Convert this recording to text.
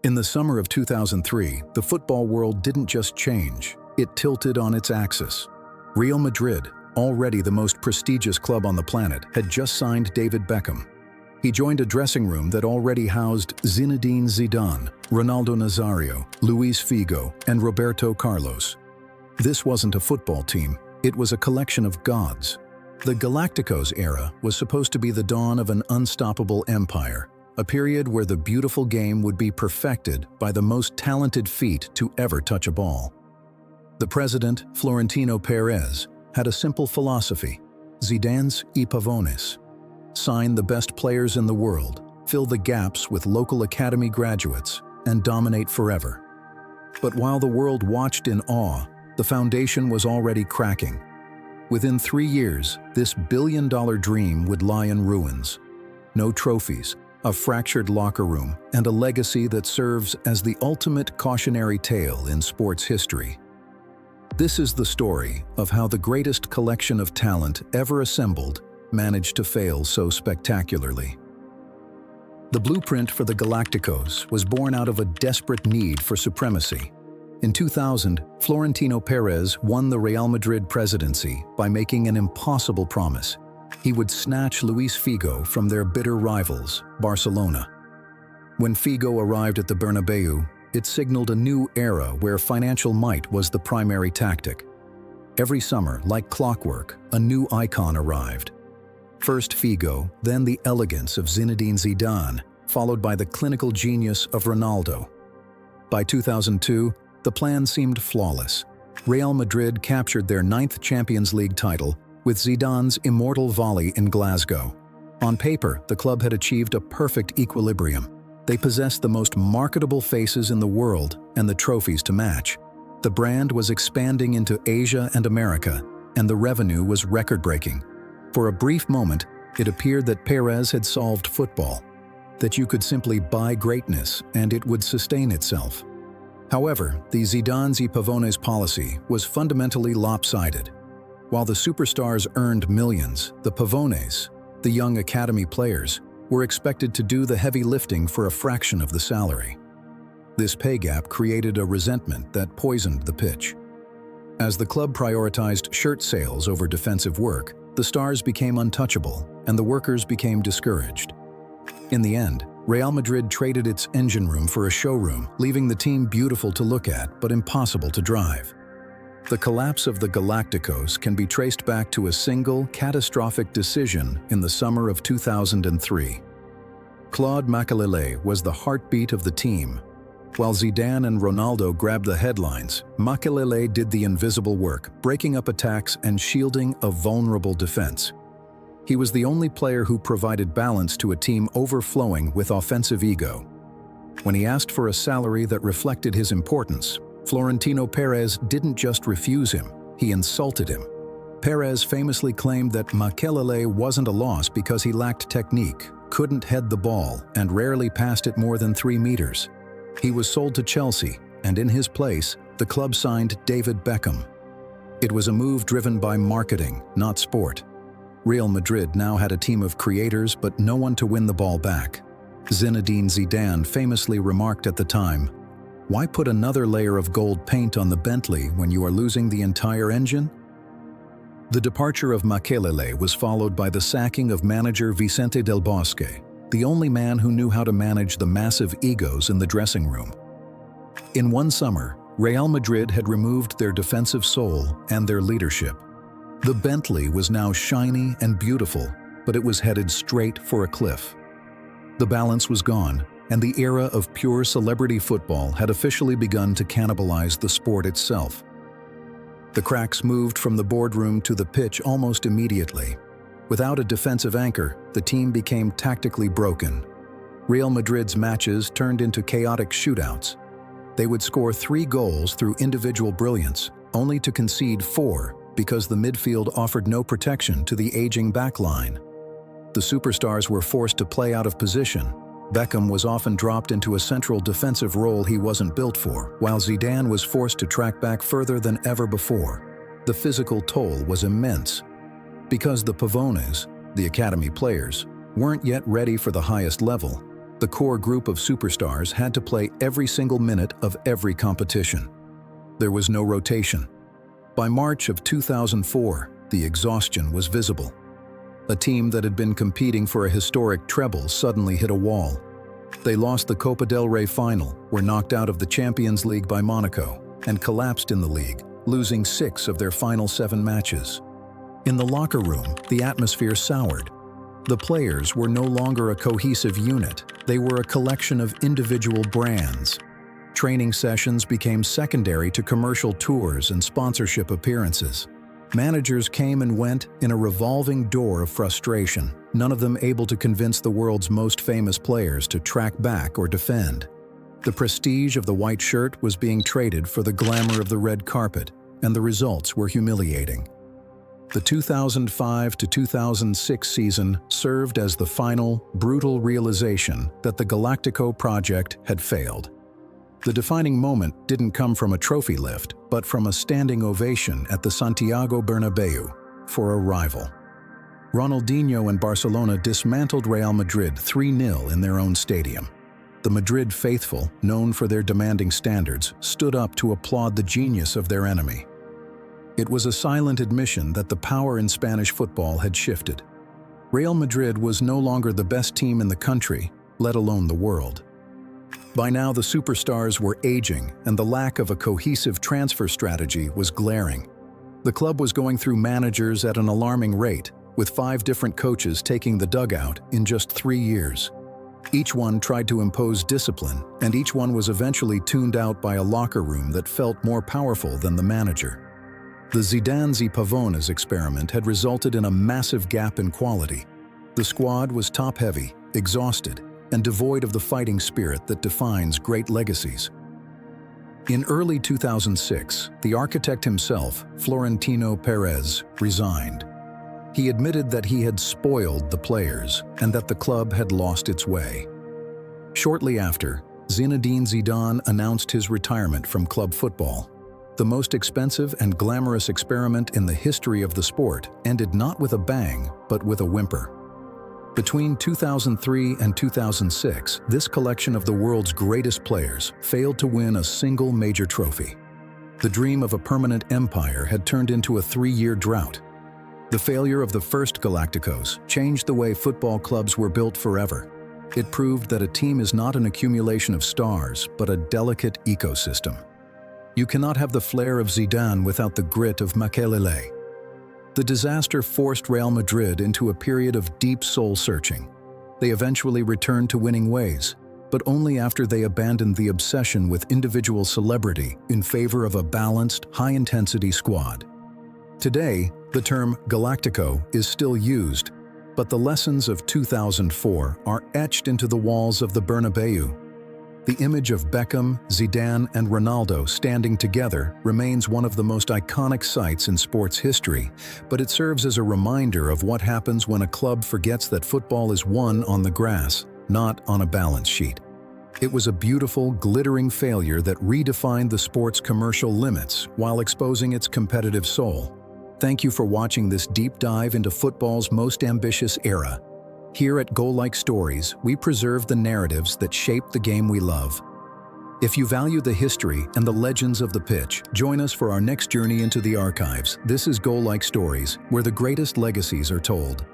In the summer of 2003, the football world didn't just change, it tilted on its axis. Real Madrid, already the most prestigious club on the planet, had just signed David Beckham. He joined a dressing room that already housed Zinedine Zidane, Ronaldo Nazario, Luis Figo, and Roberto Carlos. This wasn't a football team, it was a collection of gods. The Galacticos era was supposed to be the dawn of an unstoppable empire, a period where the beautiful game would be perfected by the most talented feet to ever touch a ball. The president, Florentino Perez, had a simple philosophy: Zidane's y pavones. Sign the best players in the world, fill the gaps with local academy graduates, and dominate forever. But while the world watched in awe, the foundation was already cracking. Within 3 years, this billion-dollar dream would lie in ruins. No trophies, a fractured locker room, and a legacy that serves as the ultimate cautionary tale in sports history. This is the story of how the greatest collection of talent ever assembled managed to fail so spectacularly. The blueprint for the Galacticos was born out of a desperate need for supremacy. In 2000, Florentino Perez won the Real Madrid presidency by making an impossible promise. He would snatch Luis Figo from their bitter rivals, Barcelona. When Figo arrived at the Bernabeu, it signaled a new era where financial might was the primary tactic. Every summer, like clockwork, a new icon arrived. First Figo, then the elegance of Zinedine Zidane, followed by the clinical genius of Ronaldo. By 2002, the plan seemed flawless. Real Madrid captured their 9th Champions League title with Zidane's immortal volley in Glasgow. On paper, the club had achieved a perfect equilibrium. They possessed the most marketable faces in the world and the trophies to match. The brand was expanding into Asia and America, and the revenue was record-breaking. For a brief moment, it appeared that Perez had solved football, that you could simply buy greatness and it would sustain itself. However, the Zidane's y pavones policy was fundamentally lopsided. While the superstars earned millions, the pavones, the young academy players, were expected to do the heavy lifting for a fraction of the salary. This pay gap created a resentment that poisoned the pitch. As the club prioritized shirt sales over defensive work, the stars became untouchable and the workers became discouraged. In the end, Real Madrid traded its engine room for a showroom, leaving the team beautiful to look at but impossible to drive. The collapse of the Galacticos can be traced back to a single, catastrophic decision in the summer of 2003. Claude Makelele was the heartbeat of the team. While Zidane and Ronaldo grabbed the headlines, Makelele did the invisible work, breaking up attacks and shielding a vulnerable defense. He was the only player who provided balance to a team overflowing with offensive ego. When he asked for a salary that reflected his importance, Florentino Perez didn't just refuse him, he insulted him. Perez famously claimed that Makelele wasn't a loss because he lacked technique, couldn't head the ball, and rarely passed it more than 3 meters. He was sold to Chelsea, and in his place, the club signed David Beckham. It was a move driven by marketing, not sport. Real Madrid now had a team of creators, but no one to win the ball back. Zinedine Zidane famously remarked at the time, "Why put another layer of gold paint on the Bentley when you are losing the entire engine?" The departure of Makelele was followed by the sacking of manager Vicente Del Bosque, the only man who knew how to manage the massive egos in the dressing room. In one summer, Real Madrid had removed their defensive soul and their leadership. The Bentley was now shiny and beautiful, but it was headed straight for a cliff. The balance was gone, and the era of pure celebrity football had officially begun to cannibalize the sport itself. The cracks moved from the boardroom to the pitch almost immediately. Without a defensive anchor, the team became tactically broken. Real Madrid's matches turned into chaotic shootouts. They would score 3 goals through individual brilliance, only to concede 4 because the midfield offered no protection to the aging backline. The superstars were forced to play out of position. Beckham was often dropped into a central defensive role he wasn't built for, while Zidane was forced to track back further than ever before. The physical toll was immense. Because the pavones, the academy players, weren't yet ready for the highest level, The core group of superstars had to play every single minute of every competition. There was no rotation. By March of 2004, the exhaustion was visible. A team that had been competing for a historic treble suddenly hit a wall. They lost the Copa del Rey final, were knocked out of the Champions League by Monaco, and collapsed in the league, losing 6 of their final 7 matches. In the locker room, the atmosphere soured. The players were no longer a cohesive unit, they were a collection of individual brands. Training sessions became secondary to commercial tours and sponsorship appearances. Managers came and went in a revolving door of frustration, none of them able to convince the world's most famous players to track back or defend. The prestige of the white shirt was being traded for the glamour of the red carpet, and the results were humiliating. The 2005 to 2006 season served as the final, brutal realization that the Galactico project had failed. The defining moment didn't come from a trophy lift, but from a standing ovation at the Santiago Bernabéu for a rival. Ronaldinho and Barcelona dismantled Real Madrid 3-0 in their own stadium. The Madrid faithful, known for their demanding standards, stood up to applaud the genius of their enemy. It was a silent admission that the power in Spanish football had shifted. Real Madrid was no longer the best team in the country, let alone the world. By now, the superstars were aging, and the lack of a cohesive transfer strategy was glaring. The club was going through managers at an alarming rate, with 5 different coaches taking the dugout in just 3 years. Each one tried to impose discipline, and each one was eventually tuned out by a locker room that felt more powerful than the manager. The Zidane Pavones experiment had resulted in a massive gap in quality. The squad was top-heavy, exhausted, and devoid of the fighting spirit that defines great legacies. In early 2006, the architect himself, Florentino Perez, resigned. He admitted that he had spoiled the players and that the club had lost its way. Shortly after, Zinedine Zidane announced his retirement from club football. The most expensive and glamorous experiment in the history of the sport ended not with a bang, but with a whimper. Between 2003 and 2006, this collection of the world's greatest players failed to win a single major trophy. The dream of a permanent empire had turned into a 3-year drought. The failure of the first Galacticos changed the way football clubs were built forever. It proved that a team is not an accumulation of stars, but a delicate ecosystem. You cannot have the flair of Zidane without the grit of Makelele. The disaster forced Real Madrid into a period of deep soul-searching. They eventually returned to winning ways, but only after they abandoned the obsession with individual celebrity in favor of a balanced, high-intensity squad. Today, the term Galactico is still used, but the lessons of 2004 are etched into the walls of the Bernabéu. The image of Beckham, Zidane, and Ronaldo standing together remains one of the most iconic sights in sports history, but it serves as a reminder of what happens when a club forgets that football is won on the grass, not on a balance sheet. It was a beautiful, glittering failure that redefined the sport's commercial limits while exposing its competitive soul. Thank you for watching this deep dive into football's most ambitious era. Here at Goalline Stories, we preserve the narratives that shape the game we love. If you value the history and the legends of the pitch, join us for our next journey into the archives. This is Goalline Stories, where the greatest legacies are told.